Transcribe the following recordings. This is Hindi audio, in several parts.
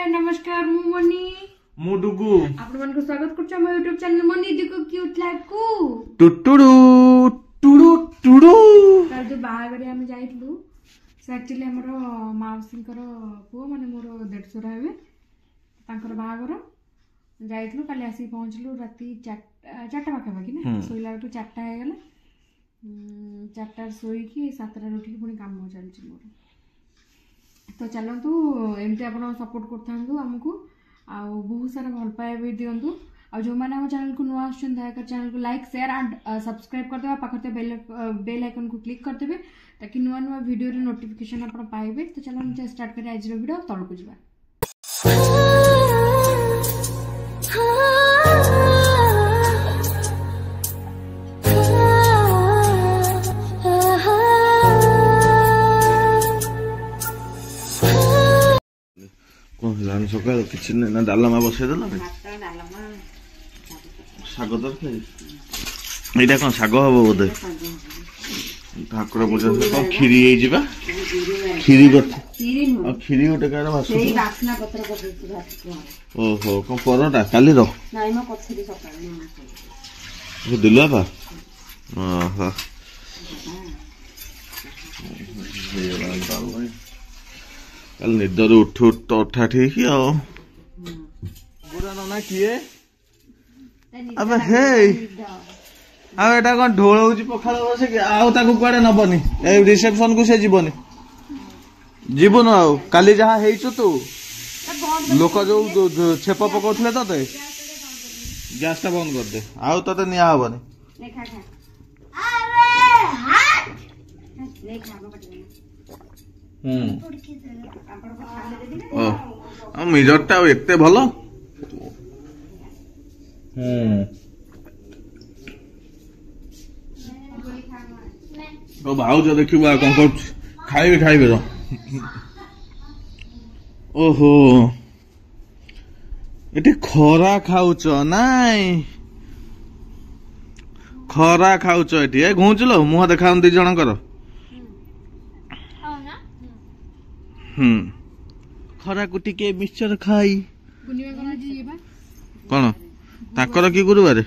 हाय नमस्कार मु मनी मु डुगु आपण मन को स्वागत करछ हम YouTube channel money Dugu cute life को टुटुडु टुडु टुडु तर जो बाहागरे हम जाइतलु एक्चुअली हमरो माउसिंकर पुओ माने मोर 150 हेबे तांकर बाहागर जाइतलु काली आसी पहुंचलु राती 4टा पाखा बाकी ना सोइला तो 4टा हे गेला 4टा सोई की 7टा उठी पुनी काम हो चलछि मोर तो चलतु एमती आप सपोर्ट कर आमको आ बहुत सारा भल पाए भी दिंतु आ जो मैंने हम चैनल को नुआ आसकर चैनल को लाइक शेयर एंड सब्सक्राइब करदे पाखे बेल आइकन को क्लिक करदे ताकि नुआ नुआ वीडियो रे नोटिफिकेशन आप पाइबे। तो चलो हम स्टार्ट करें आज वीडियो तल को जावा। सकाल किसी ना डालमा बसई देल शाग तरकारी यहाँ कौन शाग हम बोधे ठाकुर पूजा कौन खीरी खीरी खीरी गोटे कार ओहो कौन परटा काली दिलुआ पा कल निदर उठ तो उठा ठीक बुरा ना किए अब हे अब एटा कौन ढोल होची पखाल बसे कि आउ ताकू कुआडे नबनी ए रिसेप्शन को से जीवनी जीवन आउ काली जहा हेइछु तू लोक जो छेप पकाउथले तते गैस ता बंद कर दे आउ तते निया हबनी ले खा खा अरे हाथ ले खा मिजरटा एते भल भाउज देखिबा कौन कर खाइबे खाइबे रो ओहो एटे खरा खाउच नाई खरा खाउच एटी ए घुंचलो मुह देखाउन दी जनकर खरा को टिके मिक्सचर खाई कौन ताकर की गुरुवार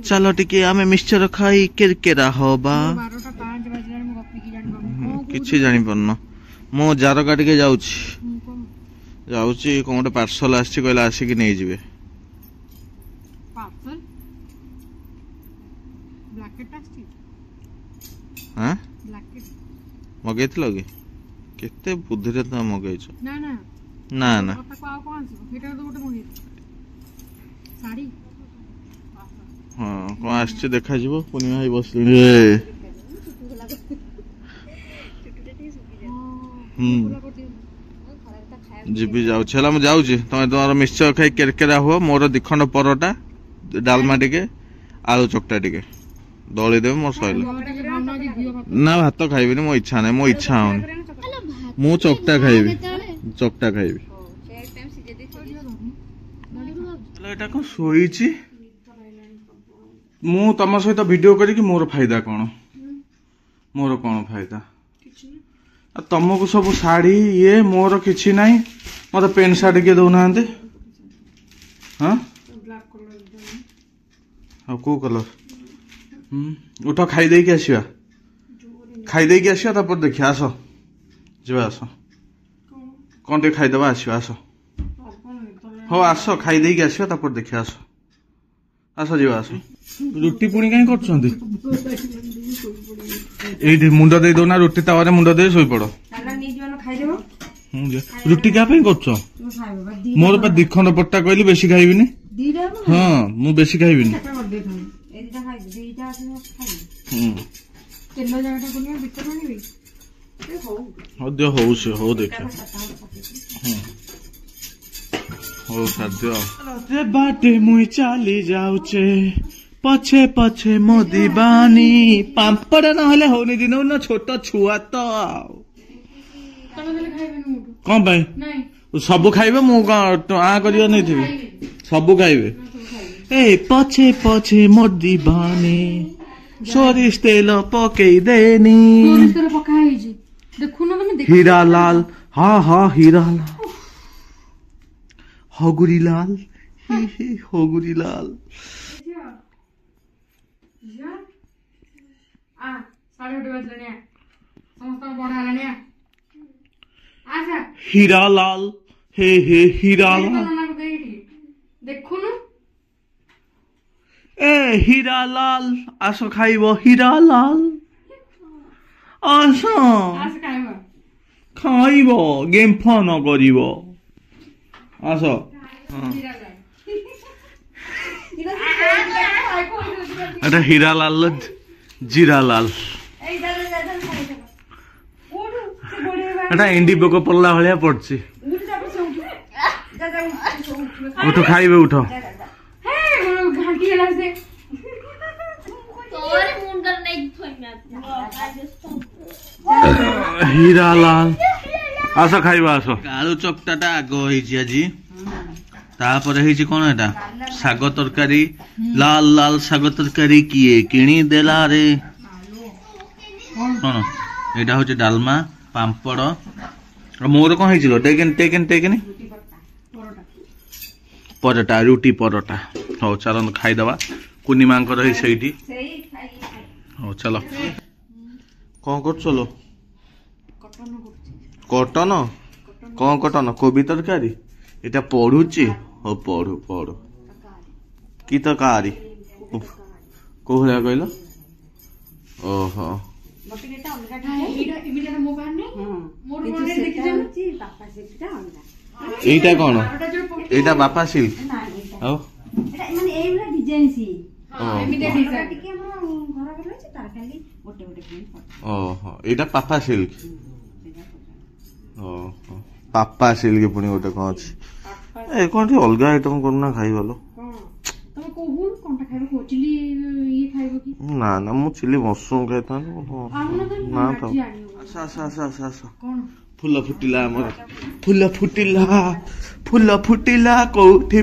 चलो टिके आमे मिक्सचर खाई केरकेरा होबा किछि जानि पन्न मो जारका टिके जाउची कोन गोटे पार्सल आछि कहला आसी कि नै जिवे पार्सल ब्लैकेट आछि हाँ मगेइथिल कि केते बुद्धि रे त मगेइछ ना ना ना ना पाव कोन हेटा तो गोटे मगे साड़ी हां को आछे देखा जीवो पुनी भाई बसली रे जीबी जाउ छला म जाउ छी तमे तोर मिक्सचर खाई केरकेरा हो मोर दिखंड परोटा डालमा टिके आलू चकटा टिके दौड़ी देव मोर सैल ना भात खाइबी मो इच्छा ना मो इच्छा हो मु चकटा खाइबी एटा को सोईची मु तम सहित वीडियो करी कि मोर फायदा कोन मोर कोन फायदा तुमको सब साड़ी ये मोर किछि नाही मत पेन शर्ट के दउ नांते हां को कलर उठ खाई दे के आसीबा तापर देखिया आस जीवा आस कौन टे खाई दबा आसीबा आस हो आस खाई दे के आसीबा तापर देखिया आस जीवा आस रुटी पुणी काई करछंती एठी मुंड दे दो ना रुटी तावारे मुंड दे सोई पड़ो ताला नी जीवन खाई देबो रुटी का पे करछो मोर पे दिखन पट्टा कहली बेसी खाइबिनी हां मु बेसी खाइबिनी एटा खाइ दीटा खाइ तेलो जाटा कोनिया बितर मानिबी ए हो दे हो से हो देखा हो खाद्य रे बाटे मुई चाली जाउचे पछे पछे मो दीवानी पांपड़ न हले होनी दिन न छोट छुआ तो कौन भाई सब खाइबे मु आ करियो नै थिबी सब खाइबे ए पछे पछे मो दीवानी सोरिष तेल पकई देनी सोरिष तेल पकाई ହେଇଛି ଦେଖୁନ ତମେ ଦେଖ हीरा लाल हाँ हाँ हीरा लाल हगुरी लाल हगुरी लाल साढ़े 8 बजलानी समस्त बड़ हेलानी आजा हीरा लाल हे हीरा लाल देखुन ए हीरा लाल आस खाइब हीरा लाल आस आस खाइब खाइब गेम फन करिब आस এটা হীরা লাল জিরা লাল এটা এন্ডি পোক পড়লা ভলিয়া পড়ছি উঠো খাইবে উঠো হীরা লাল আস খাইবা আস আলু চকটাটা আগ হয়েছি আজি তারপরে হয়েছে কোন এটা শাগ তরকারি লাল লাল শাগ তরকারি কিয়ে কিনি দেলা রে শোনো এটা হচ্ছে ডালমা পাম্পড় মোর কন হয়েছিল টেকেন পরোটা রুটি পরোটা হও চলো খাইদেবা কুনি মাঙ্কর হই সেইটি হও চলো কন করছলো কটন কন কটন কোবি তরকারি এটা পড়ুছি ও পড়ু পড়ু কি তরকারি কোউ ভଳିଆ କହିଲ ଓହୋ এইটা কোন এইটা বাপা সিল্ক ଆଉ ଓହୋ এইটা ପାପା ସିଲ୍କ ଓହୋ ପାପା ସିଲ୍କ ପୁଣି ଗୋଟେ କଣ ଅଛି ଏ କଣ ଟିକେ ଅଲଗା ଆଇଟମ କରୁନା ଖାଇଗଲ ନା ନା ମୁଁ ଚିଲି ମସରୁମ ଖାଇଥାନ୍ତି ନା ତ ଆସ ଫୁଲ ଫୁଟିଲା ଆମର ଫୁଲ ଫୁଟିଲା କୋଉଠି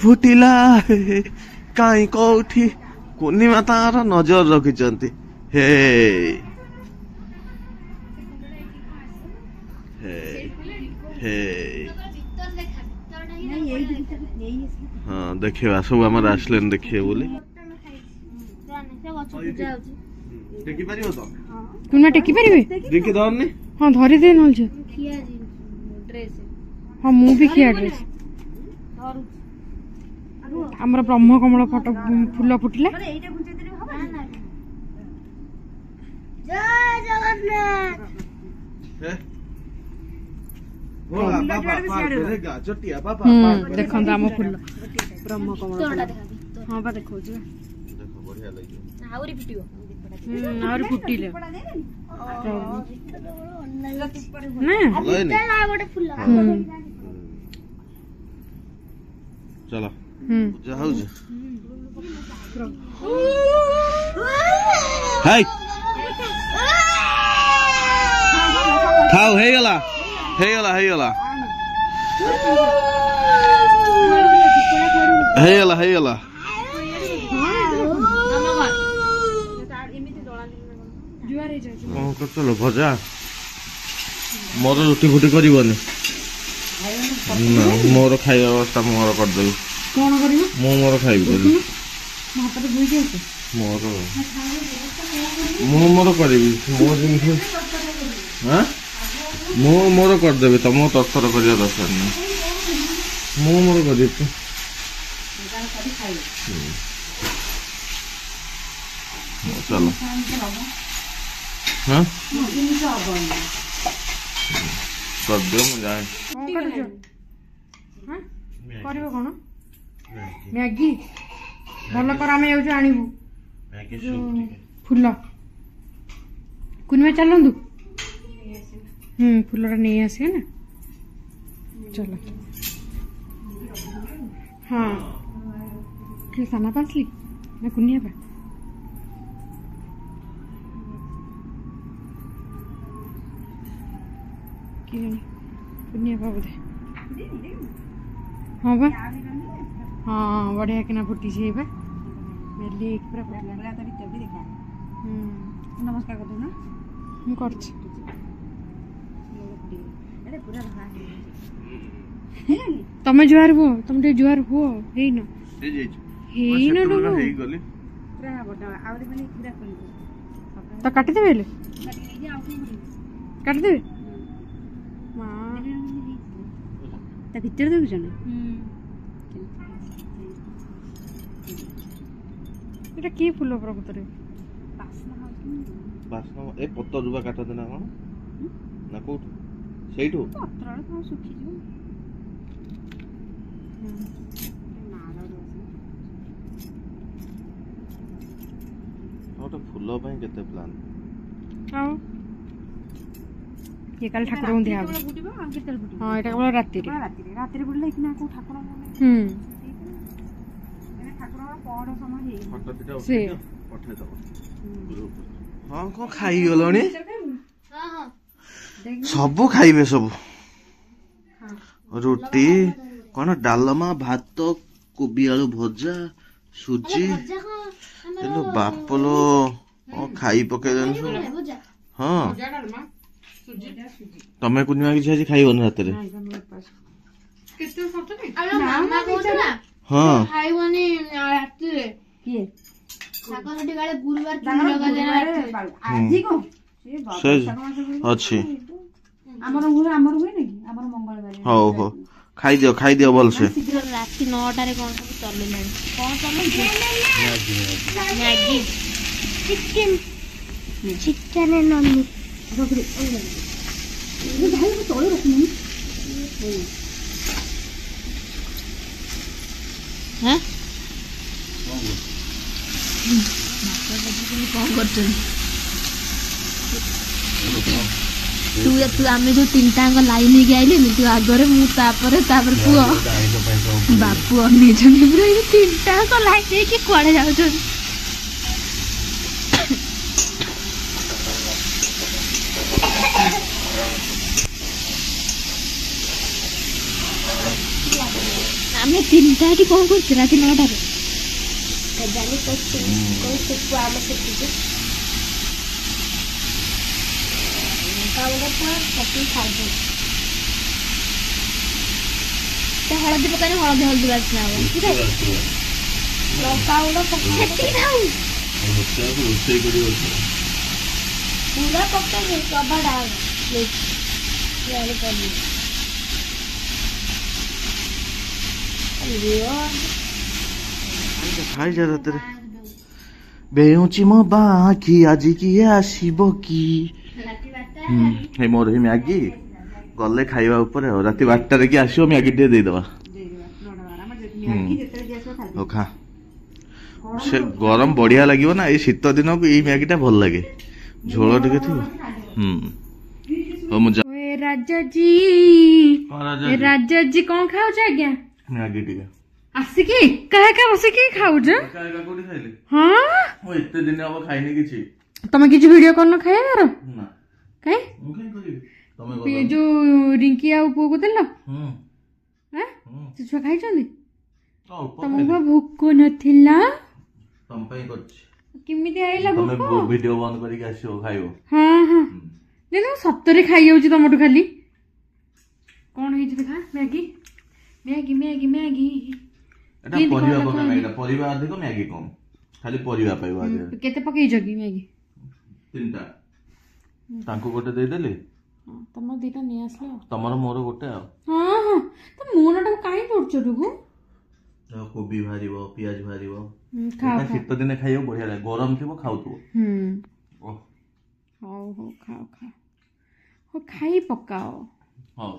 ଫୁଟିଲା କାଇଁ କୋଉଠି କୁନିମା ତାର ନଜର ରଖିଛନ୍ତି ହେ हाँ देखिए सब आम आसले देखिए बोली टेकी पारे देखी धरनी हाँ धरी दे नल हाँ मु भी खिया ड्रेस आमर ब्रह्म कमल फटो फुल फुटिला देखो आम फुल ब्रह्म कमल हाँ बा देखो फुटिले चलो खाओ हे गला चलो भजा मोर रुटी फुटी करबनी मोर खाଇବା व्यवस्था मोर करदेबी कौन करियो मो मोर खाइबी भात रे भुई जाए मोर मो मोर करबी मो जिंस हां मो मोर करदेबी तुम तरतर करिया दरकार नहीं मो मोर करबी चलो हाँ कर दो जाए करियो कोन मैगी भल कर आमे जाउछु आनिबु फुल कुनमे चलंदु फुलटा नहीं आसे ना चलो हाँ कि साना पासली ना कुनिया पा कुनिया पा बोधे हाँ बा हाँ बढ़िया किना फुटी से बा मेली एक पूरा पतला तो भी देखा ନମସ୍କାର କରିଦେବୁ ନା ମୁଁ କରୁଛି ଏଇଟା ପୁରା ଧଳା ତମେ ଜୁହାର ହୁଅ ତମେ ଟିକେ ଜୁହାର ହୁଅ ହେଇନ ହେଇଯାଇଛି ହେଇନ ହେଇଗଲି ପୁରା ବଡ ଆହୁରି ମାନେ ପୁରା କରିବୁ ତ କାଟିଦେବେ ହେଲେ କାଟିକି ନେଇକି ଆଉ କଣ କରିବୁ କାଟିଦେବେ ମା ତା ଭିତରେ ଦେଖୁଛ ନା ଏଟା କି ଫୁଲ ପ୍ରକୃତରେ ବାସ୍ନା ହଉଛି ବାସ୍ନା ଏ ପତ୍ର ଯୁବା କାଟନ୍ତି ନା କଣ ନା କୋଉଠୁ ସେଇଠୁ ପତ୍ରରେ କଣ ଶୁଖିଯିବ ଗୋଟେ ଫୁଲ ପାଇଁ କେତେ ପ୍ଲାନ୍ ଆଉ ଇଏ କାଲି ଠାକୁରଙ୍କୁ ଦିଆହବ ଫୁଟିବ ଆଉ କେତେବେଳେ ଫୁଟିବ ହଁ ଏଟା କେବଳ ରାତିରେ ରାତିରେ ଫୁଟିଲେ ଏଇନା କୋଉ ଠାକୁର ଠାକୁରଙ୍କର ପହଡ଼ ସମୟ ହେଇଗଲା ଫଟୋ ଦିଟା ସେ ପଠେଇଦବ ହଁ କଣ ଖାଇଗଲଣି ସବୁ ଖାଇବେ ସବୁ ରୁଟି କଣ ଡାଲମା ଭାତ କୋବି ଆଳୁ ଭଜା ସୁଜି ବାପଲୋ ଖାଇ ପକେଇଲେଣି ସବୁ ହଁ ତମେ କୁନିମା କିଛି ଆଜି ଖାଇବନି ରାତିରେ ହଁ ଖାଇବନି ରାତିରେ କିଏ ଶାଗ କାଳେ ଗୁରୁବାର ଆଜି କଣ ସେ ଅଛି ଆମର ହୁଏ ନାଇଁ କି ଆମର ମଙ୍ଗଳବାର ହଉ ହଉ ଖାଇଦିଅ ଭଲସେ ଶୀଘ୍ର ରାତି 9ଟାରେ କଣ ସବୁ ଚଲେଇଲାଣି କଣ ଚଲେଇଛି ମ୍ୟାଗି ଚିକେନ ନନି ତଳେ ରଖୁନି ହଁ କଣ କରୁଛନ୍ତି ତୁ ଆମେ ଯୋଉ ତିନିଟାଙ୍କ ଲାଇନ ହେଇକି ଆଇଲେନି ତୁ ଆଗରେ ମୁଁ ତାପରେ ପୁଅ ବାପୁ ଅନେଇଛନ୍ତି ପୁରା ଏଇ ତିନିଟାଙ୍କ ଲାଇନ ହେଇକି କୁଆଡେ ଯାଉଛନ୍ତି ଆମେ ତିନିଟା ଏଠି କଣ କରୁଛୁ ରାତି 9ଟାରେ ହଳଦୀ ପକାଇଲେ ହଳଦୀ ବାସ୍ନା ହବ ପୁରା ପକେଇଲେ କବାଟା ଖାଇଛ ରାତିରେ ବେଉଚି ମୋ ବାକି ଆଜି କିଏ ଆସିବ କି ମୋର ହିଁ ମ୍ୟାଗି ଗଲେ ଖାଇବା ଉପରେ ଆଉ ରାତି 12ଟାରେ କି ଆସିବ ମ୍ୟାଗି ଟିକେ ଦେଇଦବା ହଉ ଖା ସେ ଗରମ ବଢିଆ ଲାଗିବ ନା ଏଇ ଶୀତ ଦିନକୁ ଏଇ ମ୍ୟାଗି ଟା ଭଲ ଲାଗେ ଝୋଳ ଟିକେ ଥିବ ହଉ ମୁଁ ରାଜାଜୀ କଣ ଖାଉଛ ଆଜ୍ଞା ମ୍ୟାଗି ଟିକେ ଆସିକି ଏକା ଏକା ବସିକି ଖାଉଛ ହଁ ଏତେ ଦିନ ହବ ଖାଇନି କିଛି ତମେ କିଛି ଭିଡିଓ କରୁନ ଖାଇବାର ନା କାଇଁ ମୁଁ କାଇଁ କରିବି ତମେ ଯୋଉ ରିଙ୍କି ଆଉ ପୁଅକୁ ଦେଲ ସେ ଛୁଆ ଖାଇଛନ୍ତି ତମକୁ ବା ଭୋକ ନଥିଲା ତମ ପାଇଁ କରିଛି କେମିତି ଆଇଲା ତମେ ଭୋକ ଭିଡିଓ ବନ୍ଦ କରିକି ଆସିବ ଖାଇବ ହଁ ସତରେ ଖାଇଯାଉଛି ତମଠୁ ଖାଲି କଣ ହେଇଛି ଦେଖା ମ୍ୟାଗି ମ୍ୟାଗି ମ୍ୟାଗି ମ୍ୟାଗି ଏଟା ପରିବା ପକା ମ୍ୟାଗି ପରିବା ଅଧିକ ମ୍ୟାଗି କମ ଖାଲି ପରିବା ପାଇବ କେତେ ପକେଇଛ କି ମ୍ୟାଗି 3ଟା ତାଙ୍କୁ ଗୋଟେ ଦେଇଦେଲି ତମର 2ଟା ନେଇ ଆସିଲ ତମର ମୋର ଗୋଟେ ଆଉ ହଁ ତ ମୁହଁଟାକୁ କାଇଁ ପଡୁଛ ଟୁକୁ କୋବି ବାହାରିବ ପିଆଜ ବାହାରିବ ଶୀତ ଦିନେ ଖାଇବ ବଢିଆ ଲାଗେ ଗରମ ଥିବ ଖାଉଥିବ ହଉ ଖାଅ ଖାଇ ପକାଅ ହଉ